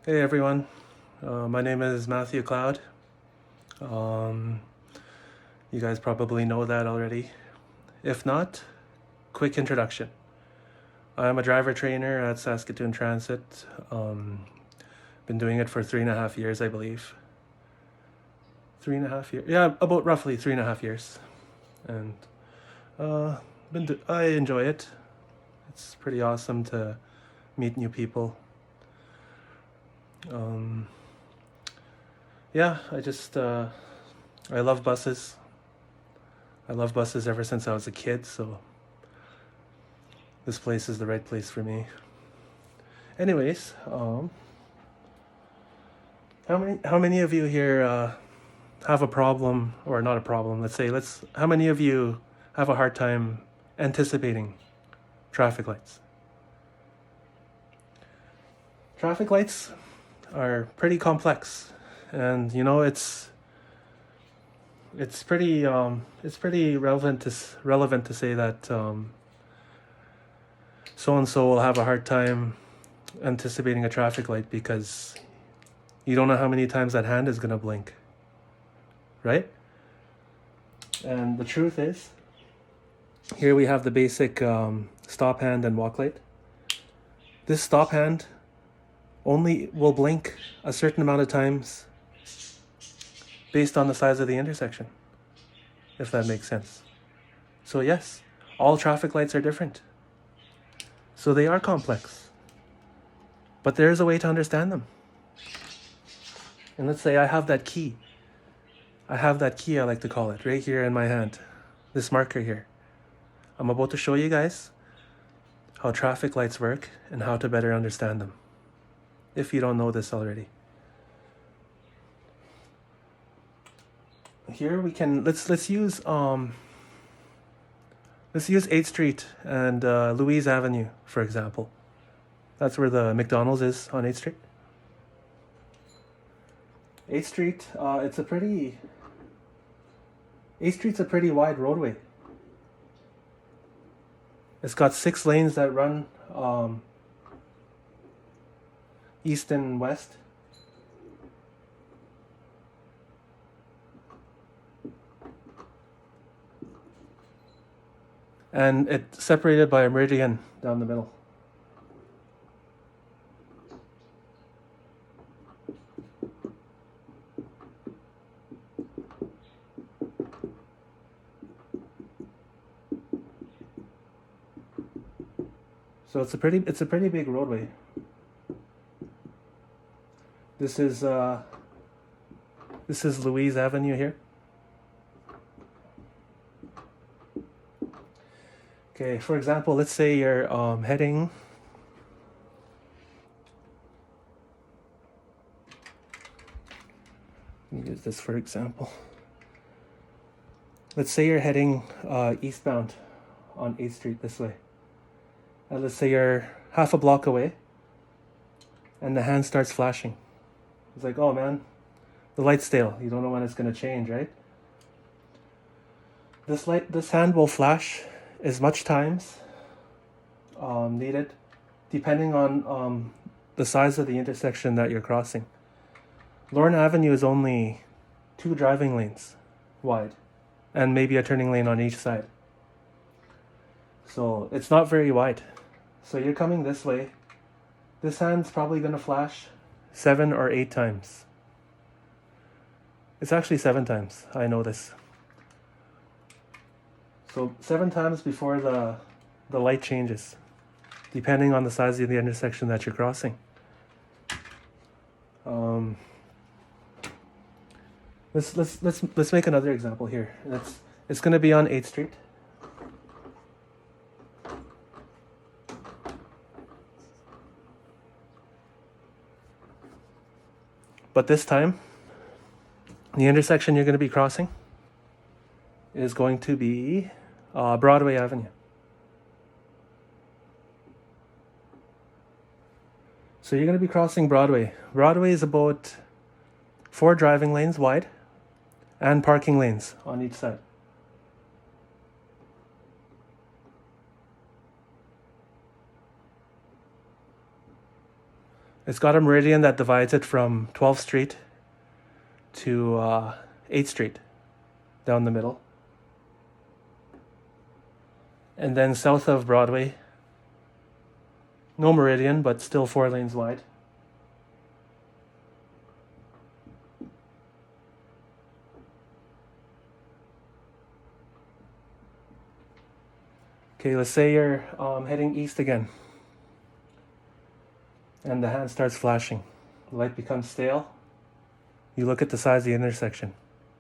Hey everyone, my name is Matthew Cloud. Um, you guys probably know that already. If not, quick introduction. I'm a driver trainer at Saskatoon Transit. Been doing it for 3.5 years, I believe. 3.5 years? Yeah, about roughly 3.5 years. And uh, I enjoy it. It's pretty awesome to meet new people. Um, yeah, I love buses. I love buses ever since I was a kid, so this place is the right place for me. Anyways, how many of you here have a problem, or not a problem? How many of you have a hard time anticipating traffic lights? Traffic lights are pretty complex, and it's pretty relevant to say that so and so will have a hard time anticipating a traffic light because you don't know how many times that hand is gonna blink, right? And the truth is, here we have the basic stop hand and walk light. This stop hand only will blink a certain amount of times based on the size of the intersection, if that makes sense. So yes, all traffic lights are different. So they are complex. But there is a way to understand them. And let's say I have that key. I like to call it, right here in my hand. This marker here. I'm about to show you guys how traffic lights work and how to better understand them, if you don't know this already. Here we can let's use 8th Street and Louise Avenue, for example. That's where the McDonald's is on 8th Street. 8th Street, 8th Street's a pretty wide roadway. It's got 6 lanes that run east and west. And it's separated by a meridian down the middle. So it's a pretty big roadway. This is Louise Avenue here. Okay, for example, let's say you're heading. Let me use this for example. Let's say you're heading eastbound on 8th Street this way. And let's say you're half a block away and the hand starts flashing. It's like, oh man, the light's stale. You don't know when it's going to change, right? This hand will flash as much times needed, depending on the size of the intersection that you're crossing. Lorne Avenue is only 2 driving lanes wide, and maybe a turning lane on each side. So it's not very wide. So you're coming this way. This hand's probably going to flash 7 or 8 times. It's actually 7 times. I know this. So 7 times before the light changes, depending on the size of the intersection that you're crossing. Let's make another example here. It's going to be on 8th Street. But this time, the intersection you're going to be crossing is going to be Broadway Avenue. So you're going to be crossing Broadway. Broadway is about 4 driving lanes wide and parking lanes on each side. It's got a meridian that divides it from 12th Street to 8th Street down the middle. And then south of Broadway, no meridian, but still 4 lanes wide. Okay, let's say you're heading east again. And the hand starts flashing. The light becomes stale. You look at the size of the intersection.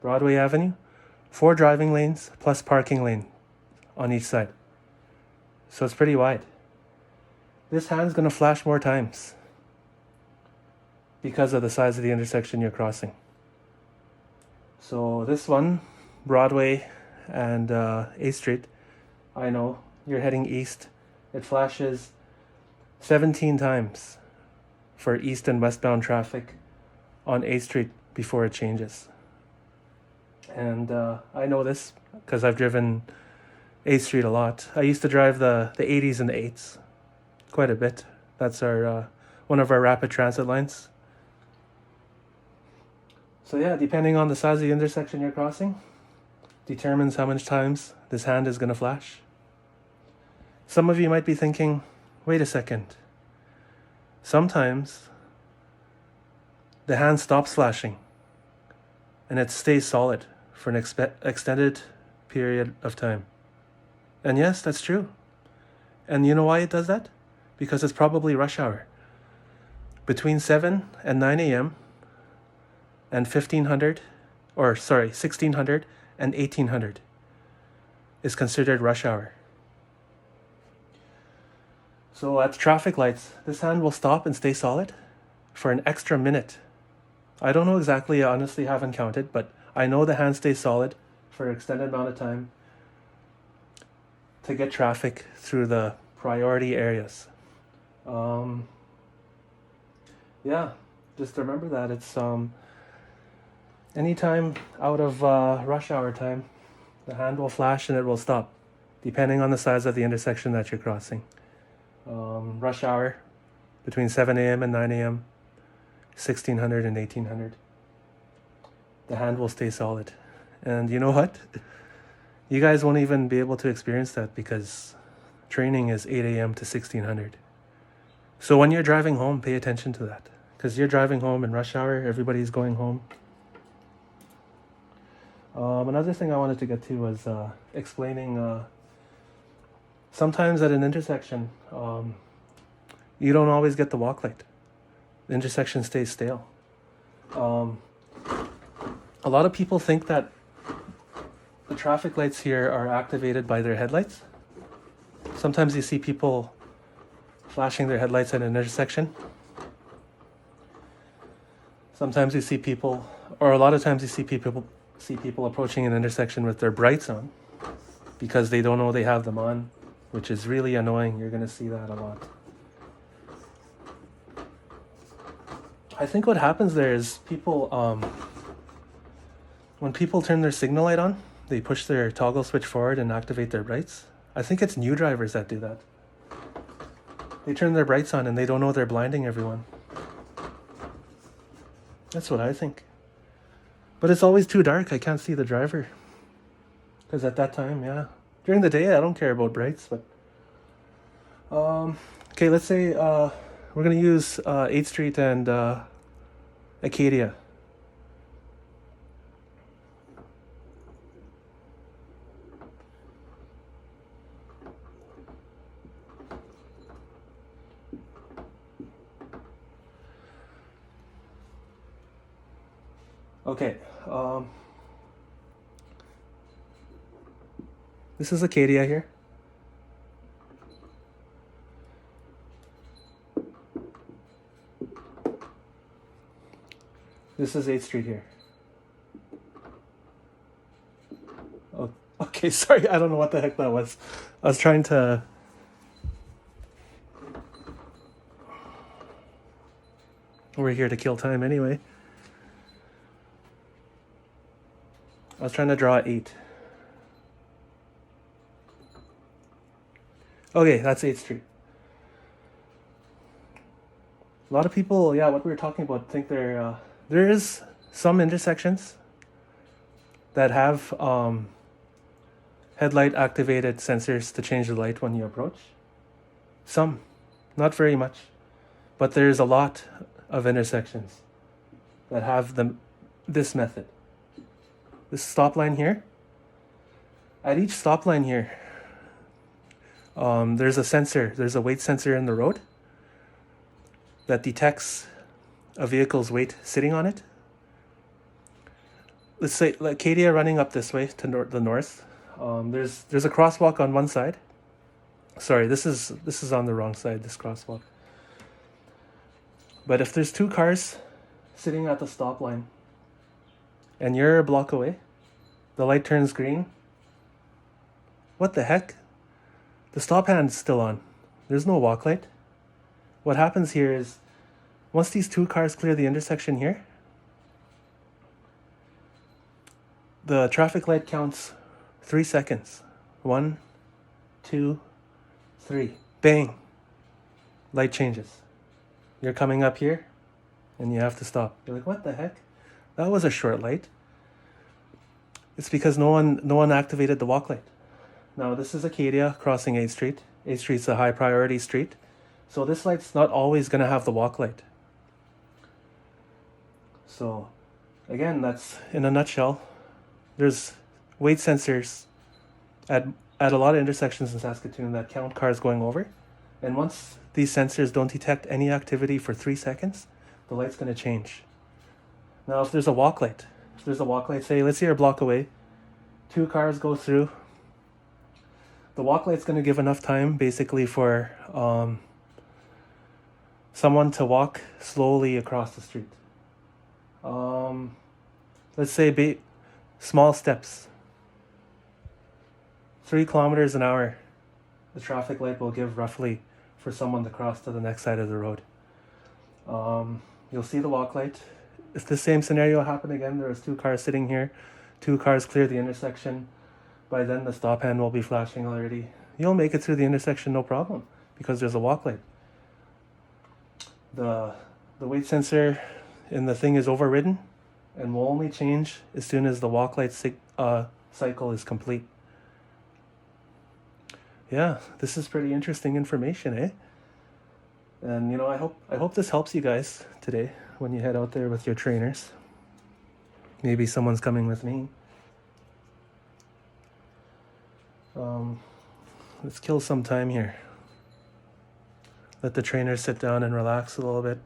Broadway Avenue, 4 driving lanes plus parking lane on each side. So it's pretty wide. This hand's going to flash more times because of the size of the intersection you're crossing. So this one, Broadway and 8th Street, I know you're heading east. It flashes 17 times for east and westbound traffic on 8th Street before it changes. And I know this because I've driven 8th Street a lot. I used to drive the 80s and the 8s quite a bit. That's our one of our rapid transit lines. So yeah, depending on the size of the intersection you're crossing, determines how many times this hand is going to flash. Some of you might be thinking, wait a second. Sometimes the hand stops flashing and it stays solid for an extended period of time. And yes, that's true. And you know why it does that? Because it's probably rush hour. Between 7 and 9 a.m. and 1600 and 1800 is considered rush hour. So at traffic lights, this hand will stop and stay solid for an extra minute. I don't know exactly, I honestly haven't counted, but I know the hand stays solid for an extended amount of time to get traffic through the priority areas. Yeah, just remember that it's anytime out of rush hour time, the hand will flash and it will stop, depending on the size of the intersection that you're crossing. Rush hour between 7 a.m. and 9 a.m., 1600 and 1800. The hand will stay solid. And you know what? You guys won't even be able to experience that because training is 8 a.m. to 1600. So when you're driving home, pay attention to that. Because you're driving home in rush hour, everybody's going home. Another thing I wanted to get to was explaining sometimes at an intersection, you don't always get the walk light. The intersection stays stale. A lot of people think that the traffic lights here are activated by their headlights. Sometimes you see people flashing their headlights at an intersection. Sometimes you see people, or a lot of times you see people approaching an intersection with their brights on because they don't know they have them on, which is really annoying. You're going to see that a lot. I think what happens there is people, when people turn their signal light on, they push their toggle switch forward and activate their brights. I think it's new drivers that do that. They turn their brights on and they don't know they're blinding everyone. That's what I think. But it's always too dark. I can't see the driver. Because at that time, yeah. During the day, I don't care about brights, but... okay, let's say we're going to use 8th Street and Acadia. Okay, this is Acadia here. This is 8th Street here. Oh, okay, sorry, I don't know what the heck that was. I was trying to... We're here to kill time anyway. I was trying to draw 8. Okay, that's 8th Street. A lot of people, yeah, what we were talking about, think there is some intersections that have headlight activated sensors to change the light when you approach. Some, not very much, but there's a lot of intersections that have this method. This stop line here, at each stop line here, there's a weight sensor in the road that detects a vehicle's weight sitting on it. Let's say like Cadia running up this way to the north. There's a crosswalk on one side. Sorry, this is on the wrong side, this crosswalk. But if there's two cars sitting at the stop line and you're a block away, the light turns green. What the heck? The stop hand's still on. There's no walk light. What happens here is once these two cars clear the intersection here, the traffic light counts 3 seconds. 1, 2, 3. Bang. Light changes. You're coming up here and you have to stop. You're like, what the heck? That was a short light. It's because no one activated the walk light. Now this is Acadia crossing 8th Street. 8th Street's a high priority street. So this light's not always going to have the walk light. So again, that's in a nutshell. There's weight sensors at a lot of intersections in Saskatoon that count cars going over. And once these sensors don't detect any activity for 3 seconds, the light's going to change. Now, if there's a walk light, say, let's say you're a block away, 2 cars go through, the walk light's going to give enough time basically for someone to walk slowly across the street. Let's say small steps. 3 kilometers an hour, the traffic light will give roughly for someone to cross to the next side of the road. You'll see the walk light. If the same scenario happened again, there was 2 cars sitting here, 2 cars clear the intersection, by then the stop hand will be flashing already. You'll make it through the intersection no problem because there's a walk light. The weight sensor in the thing is overridden and will only change as soon as the walk light cycle is complete. Yeah, this is pretty interesting information, eh? And I hope this helps you guys today when you head out there with your trainers. Maybe someone's coming with me. Let's kill some time here. Let the trainers sit down and relax a little bit.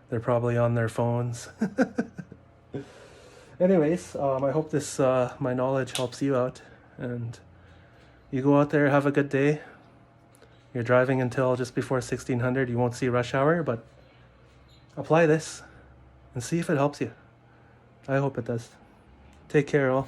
They're probably on their phones. Anyways, I hope this my knowledge helps you out, and you go out there, have a good day. You're driving until just before 1600. You won't see rush hour, but apply this and see if it helps you. I hope it does. Take care, all.